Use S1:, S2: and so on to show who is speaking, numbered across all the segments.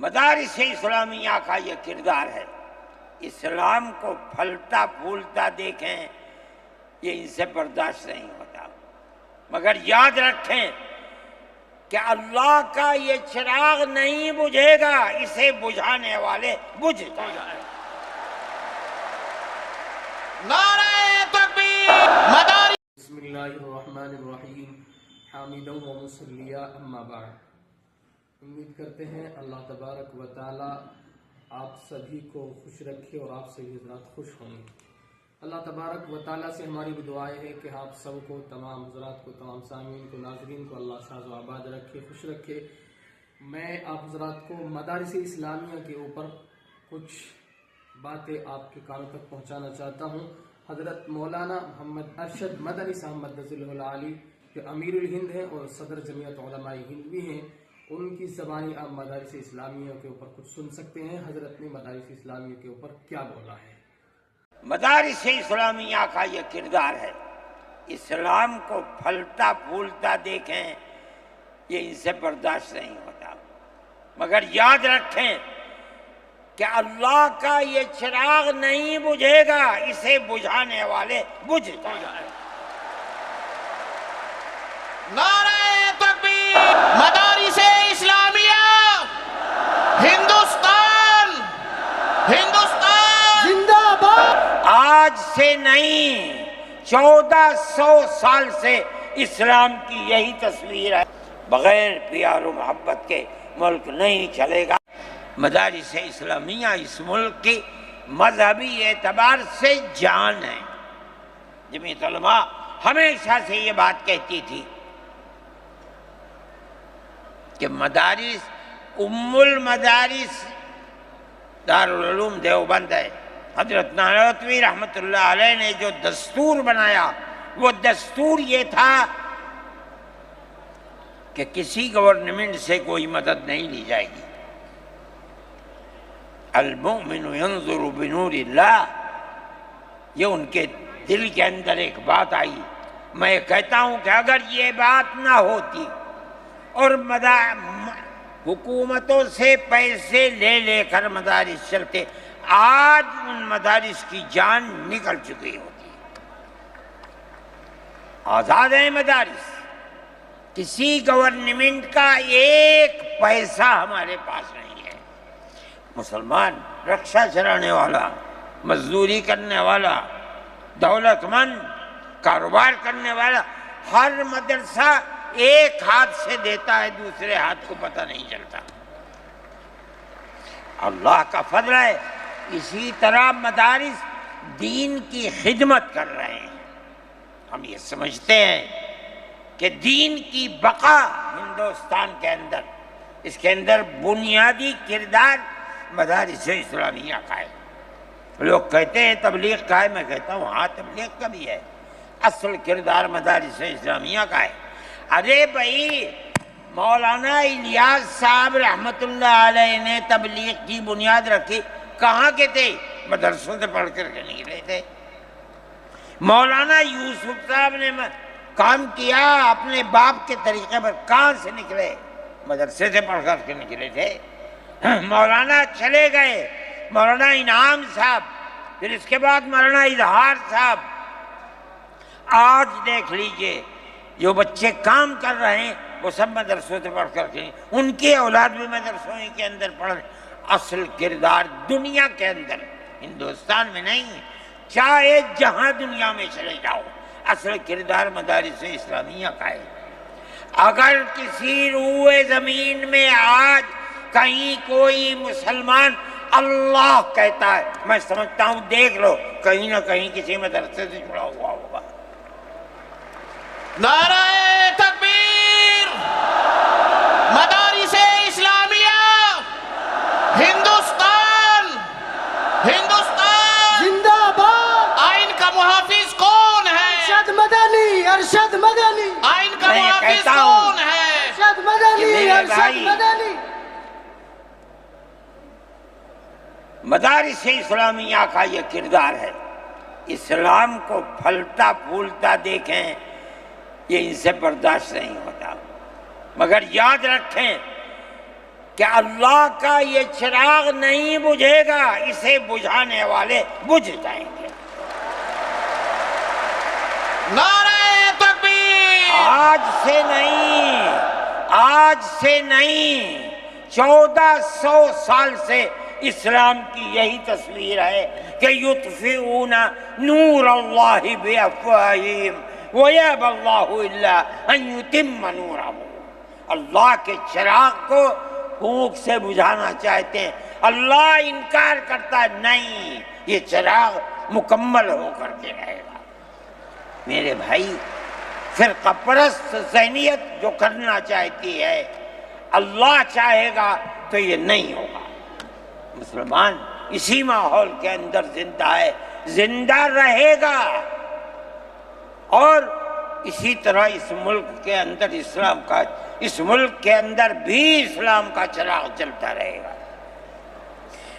S1: مدارس اسلامیہ کا یہ کردار ہے۔ اسلام کو پھلتا پھولتا دیکھیں، یہ ان سے برداشت نہیں ہوتا، مگر یاد رکھیں کہ اللہ کا یہ چراغ نہیں بجھے گا، اسے بجھانے والے بجھ جائیں۔
S2: نعرہ تکبیر مدارس۔
S3: بسم اللہ الرحمن الرحیم، حامداً و مصلیٰ اما بعد۔ امید کرتے ہیں اللہ تبارک و تعالی آپ سبھی کو خوش رکھے اور آپ سے بھی حضرات خوش ہوں گے۔ اللہ تبارک و تعالی سے ہماری بھی دعائیں ہے کہ آپ سب کو، تمام حضرات کو، تمام سامعین کو، ناظرین کو اللہ شاد و آباد رکھے، خوش رکھے۔ میں آپ حضرات کو مدارس اسلامیہ کے اوپر کچھ باتیں آپ کے کانوں تک پہنچانا چاہتا ہوں۔ حضرت مولانا محمد ارشد مدنی صاحب مدظل العالی جو امیر الہند ہیں اور صدر جمعیت علماء ہند بھی ہیں، ان کی زبانی آپ مدارس اسلامیہ کے اوپر کچھ سن سکتے ہیں۔ حضرت نے مدارس اسلامیہ کے اوپر کیا بولا ہے۔
S1: مدارس اسلامیہ کا یہ کردار ہے۔ اسلام کو پھلتا پھولتا دیکھیں، یہ ان سے برداشت نہیں ہوتا، مگر یاد رکھیں کہ اللہ کا یہ چراغ نہیں بجھے گا، اسے بجھانے والے بجھ جائیں۔
S2: نعرہ تکبیر مدارس اسلامیہ ہندوستان زندہ باد۔
S1: آج سے نہیں، 1400 سال سے اسلام کی یہی تصویر ہے، بغیر پیار و محبت کے ملک نہیں چلے گا۔ مدارس اسلامیہ اس ملک کی مذہبی اعتبار سے جان ہے۔ جمعیت علماء ہمیشہ سے یہ بات کہتی تھی کہ مدارس ام المدارس دارالعلوم دیوبند ہے۔ حضرت نانوتوی رحمۃ اللہ علیہ نے جو دستور بنایا، وہ دستور یہ تھا کہ کسی گورنمنٹ سے کوئی مدد نہیں لی جائے گی۔ المؤمن ينظر بنور اللہ، یہ ان کے دل کے اندر ایک بات آئی۔ میں کہتا ہوں کہ اگر یہ بات نہ ہوتی اور حکومتوں سے پیسے لے لے کر مدارس چلتے، آج ان مدارس کی جان نکل چکی ہوتی۔ آزاد ہیں مدارس، کسی گورنمنٹ کا ایک پیسہ ہمارے پاس نہیں ہے۔ مسلمان رکشہ چلانے والا، مزدوری کرنے والا، دولت مند، کاروبار کرنے والا، ہر مدرسہ ایک ہاتھ سے دیتا ہے، دوسرے ہاتھ کو پتہ نہیں چلتا۔ اللہ کا فضل ہے، اسی طرح مدارس دین کی خدمت کر رہے ہیں۔ ہم یہ سمجھتے ہیں کہ دین کی بقا ہندوستان کے اندر، اس کے اندر بنیادی کردار مدارس اسلامیہ کا ہے۔ لوگ کہتے ہیں تبلیغ کا ہے، میں کہتا ہوں ہاں تبلیغ کا بھی ہے، اصل کردار مدارس اسلامیہ کا ہے۔ ارے بھائی، مولانا الیاس صاحب رحمۃ اللہ علیہ نے تبلیغ کی بنیاد رکھی، کہاں کے تھے؟ مدرسوں سے پڑھ کر کے نکلے تھے۔ مولانا یوسف صاحب نے کام کیا اپنے باپ کے طریقے پر، کہاں سے نکلے؟ مدرسے سے پڑھ کر کے نکلے تھے۔ مولانا چلے گئے، مولانا انعام صاحب، پھر اس کے بعد مولانا اظہار صاحب۔ آج دیکھ لیجئے جو بچے کام کر رہے ہیں وہ سب مدرسوں سے پڑھ کر کے، ان کی اولاد بھی مدرسوں کے اندر پڑھ رہے۔ اصل کردار دنیا کے اندر، ہندوستان میں نہیں، چاہے جہاں دنیا میں چلے جاؤ، اصل کردار مدارس اسلامیہ کا ہے۔ اگر کسی روئے زمین میں آج کہیں کوئی مسلمان اللہ کہتا ہے، میں سمجھتا ہوں دیکھ لو کہیں نہ کہیں کسی مدرسے سے جڑا ہوا ہوگا۔
S2: نعرہ تکبیر مدارس اسلامیہ ہندوستان
S4: زندہ باد۔
S2: آئین کا محافظ کون ہے؟
S4: ارشد مدنی، ارشد مدنی،
S2: آئین کا
S1: میں یہ
S2: محافظ
S1: کہتا ہوں
S2: کون ہے؟
S4: ارشد مدنی،
S1: کہ میرے
S4: ارشد
S1: بھائی،
S4: مدنی۔
S1: مدارس اسلامیہ کا یہ کردار ہے۔ اسلام کو پھلتا پھولتا دیکھیں، یہ ان سے برداشت نہیں ہوتا، مگر یاد رکھیں کہ اللہ کا یہ چراغ نہیں بجھے گا، اسے بجھانے والے بجھ جائیں گے۔
S2: نعرہ تکبیر!
S1: آج سے نہیں 1400 سال سے اسلام کی یہی تصویر ہے کہ یطفئون نور اللہ بافواہہم ویأبی اللہ الا ان یتم نورہ۔ اللہ کے چراغ کو پھونک سے بجھانا چاہتے ہیں، اللہ انکار کرتا ہے نہیں، یہ چراغ مکمل ہو کر کے رہے گا۔ میرے بھائی، فرقہ پرست ذہنیت جو کرنا چاہتی ہے، اللہ چاہے گا تو یہ نہیں ہوگا۔ مسلمان اسی ماحول کے اندر زندہ ہے، زندہ رہے گا، اور اسی طرح اس ملک کے اندر اس ملک کے اندر بھی اسلام کا چراغ چلتا رہے گا۔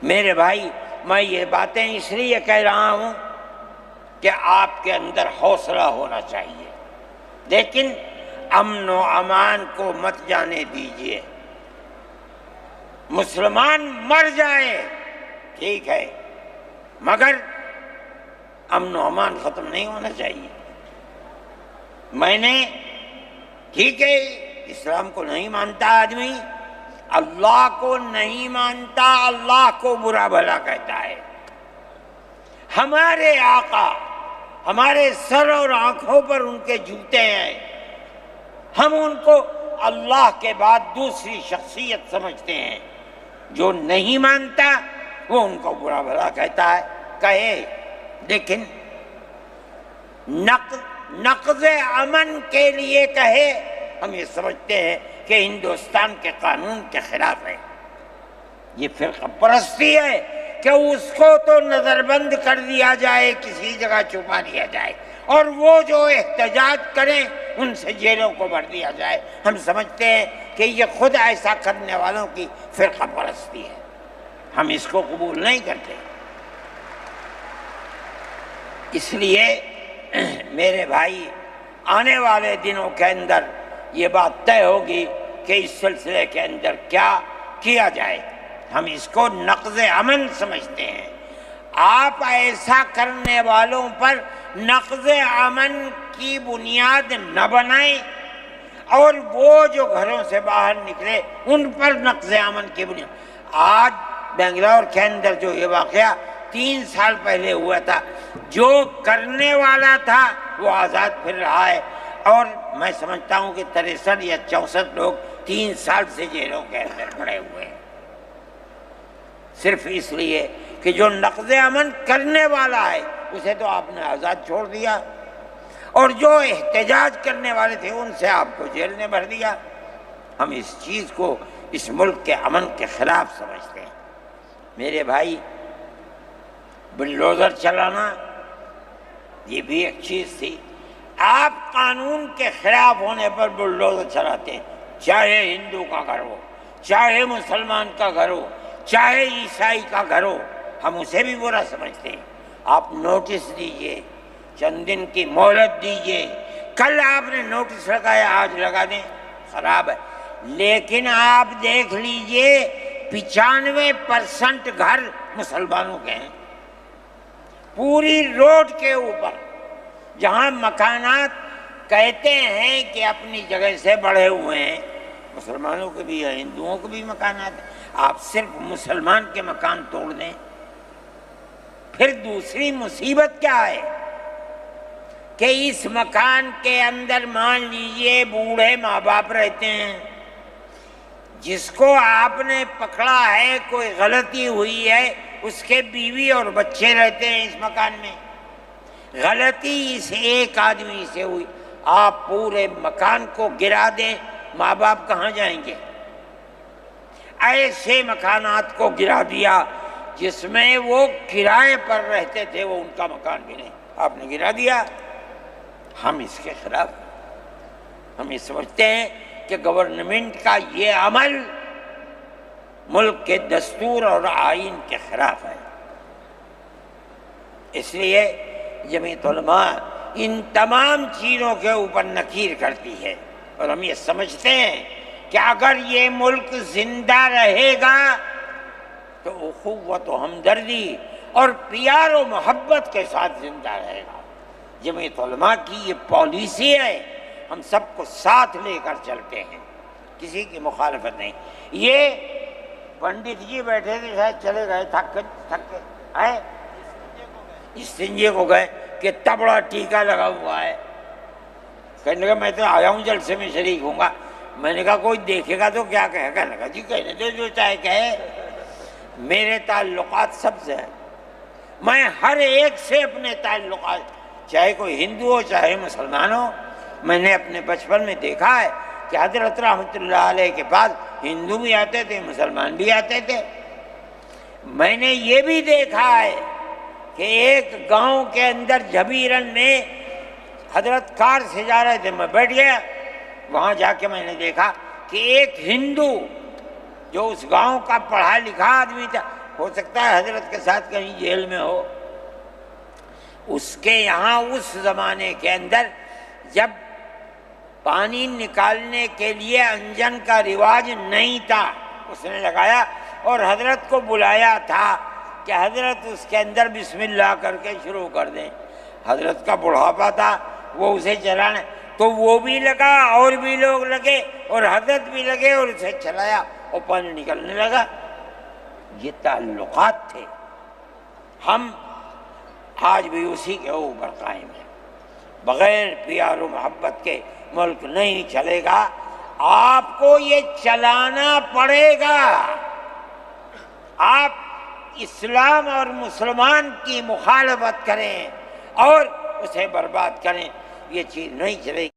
S1: میرے بھائی، میں یہ باتیں اس لیے کہہ رہا ہوں کہ آپ کے اندر حوصلہ ہونا چاہیے، لیکن امن و امان کو مت جانے دیجیے۔ مسلمان مر جائے ٹھیک ہے، مگر امن و امان ختم نہیں ہونا چاہیے۔ میں نے ٹھیک ہے، اسلام کو نہیں مانتا آدمی، اللہ کو نہیں مانتا، اللہ کو برا بھلا کہتا ہے۔ ہمارے آقا ہمارے سر اور آنکھوں پر ان کے جوتے ہیں، ہم ان کو اللہ کے بعد دوسری شخصیت سمجھتے ہیں۔ جو نہیں مانتا وہ ان کو برا بھلا کہتا ہے، کہے، لیکن نقض امن کے لیے کہے، ہم یہ سمجھتے ہیں کہ ہندوستان کے قانون کے خلاف ہے۔ یہ فرقہ پرستی ہے کہ اس کو تو نظر بند کر دیا جائے، کسی جگہ چھپا دیا جائے، اور وہ جو احتجاج کریں ان سے جیلوں کو بھر دیا جائے۔ ہم سمجھتے ہیں کہ یہ خود ایسا کرنے والوں کی فرقہ پرستی ہے، ہم اس کو قبول نہیں کرتے۔ اس لیے میرے بھائی، آنے والے دنوں کے اندر یہ بات طے ہوگی کہ اس سلسلے کے اندر کیا کیا جائے۔ ہم اس کو نقض امن سمجھتے ہیں۔ آپ ایسا کرنے والوں پر نقض امن کی بنیاد نہ بنائیں، اور وہ جو گھروں سے باہر نکلے ان پر نقض امن کی بنیاد۔ آج بنگلور کے اندر جو یہ واقعہ 3 سال پہلے ہوا تھا، جو کرنے والا تھا وہ آزاد پھر رہا ہے، اور میں سمجھتا ہوں کہ 63 یا 64 لوگ 3 سال سے جیلوں کے اندر پڑے ہوئے ہیں، صرف اس لیے کہ جو نقض امن کرنے والا ہے اسے تو آپ نے آزاد چھوڑ دیا، اور جو احتجاج کرنے والے تھے ان سے آپ کو جیل میں بھر دیا۔ ہم اس چیز کو اس ملک کے امن کے خلاف سمجھتے ہیں۔ میرے بھائی، بلڈوزر چلانا یہ بھی ایک چیز تھی۔ آپ قانون کے خلاف ہونے پر بلڈوزر چلاتے ہیں، چاہے ہندو کا گھر ہو، چاہے مسلمان کا گھر ہو، چاہے عیسائی کا گھر ہو، ہم اسے بھی برا سمجھتے ہیں۔ آپ نوٹس دیجئے، چند دن کی مہلت دیجئے، کل آپ نے نوٹس لگایا آج لگا دیں، خراب ہے۔ لیکن آپ دیکھ لیجئے 95% گھر مسلمانوں کے ہیں، پوری روڈ کے اوپر، جہاں مکانات کہتے ہیں کہ اپنی جگہ سے بڑھے ہوئے ہیں، مسلمانوں کے بھی ہیں، ہندوؤں کے بھی مکانات ہیں۔ آپ صرف مسلمان کے مکان توڑ دیں، پھر دوسری مصیبت کیا ہے کہ اس مکان کے اندر مان لیجئے بوڑھے ماں باپ رہتے ہیں، جس کو آپ نے پکڑا ہے، کوئی غلطی ہوئی ہے، اس کے بیوی اور بچے رہتے ہیں اس مکان میں، غلطی اس ایک آدمی سے ہوئی، آپ پورے مکان کو گرا دیں، ماں باپ کہاں جائیں گے؟ ایسے مکانات کو گرا دیا جس میں وہ کرائے پر رہتے تھے، وہ ان کا مکان بھی نہیں، آپ نے گرا دیا۔ ہم اس کے خلاف، ہم یہ سمجھتے ہیں کہ گورنمنٹ کا یہ عمل ملک کے دستور اور آئین کے خلاف ہے۔ اس لیے جمعیت علماء ان تمام چیزوں کے اوپر نکیر کرتی ہے، اور ہم یہ سمجھتے ہیں کہ اگر یہ ملک زندہ رہے گا تو اخوت و ہمدردی اور پیار و محبت کے ساتھ زندہ رہے گا۔ جمعیت علماء کی یہ پالیسی ہے، ہم سب کو ساتھ لے کر چلتے ہیں، کسی کی مخالفت نہیں۔ یہ پنڈت جی بیٹھے تھے، شاید چلے گئے، تھک کے آئے، استنجے کو گئے کہ اتنا بڑا ٹیکا لگا ہوا ہے۔ کہنے لگا میں تو آیا ہوں جلسے میں شریک ہوں گا۔ میں نے کہا کوئی دیکھے گا تو کیا کہے گا؟ لگا جی کہنے دو جو چاہے کہے، میرے تعلقات سب سے ہیں، میں ہر ایک سے اپنے تعلقات، چاہے کوئی ہندو ہو چاہے مسلمان ہو، میں نے اپنے بچپن میں دیکھا ہے کہ حضرت رحمۃ اللہ علیہ کے پاس ہندو بھی آتے تھے، مسلمان بھی آتے تھے۔ میں نے یہ بھی دیکھا ہے کہ ایک گاؤں کے اندر جھبیرن میں حضرت کار سے جا رہے تھے، میں بیٹھ گیا، وہاں جا کے میں نے دیکھا کہ ایک ہندو جو اس گاؤں کا پڑھا لکھا آدمی تھا، ہو سکتا ہے حضرت کے ساتھ کہیں جیل میں ہو، اس کے یہاں اس زمانے کے اندر جب پانی نکالنے کے لیے انجن کا رواج نہیں تھا، اس نے لگایا اور حضرت کو بلایا تھا کہ حضرت اس کے اندر بسم اللہ کر کے شروع کر دیں۔ حضرت کا بڑھاپا تھا، وہ اسے چلانا، تو وہ بھی لگا اور بھی لوگ لگے اور حضرت بھی لگے اور اسے چلایا اور پانی نکلنے لگا۔ یہ تعلقات تھے، ہم آج بھی اسی کے اوپر قائم ہیں۔ بغیر پیار و محبت کے ملک نہیں چلے گا، آپ کو یہ چلانا پڑے گا۔ آپ اسلام اور مسلمان کی مخالفت کریں اور اسے برباد کریں، یہ چیز نہیں چلے گی۔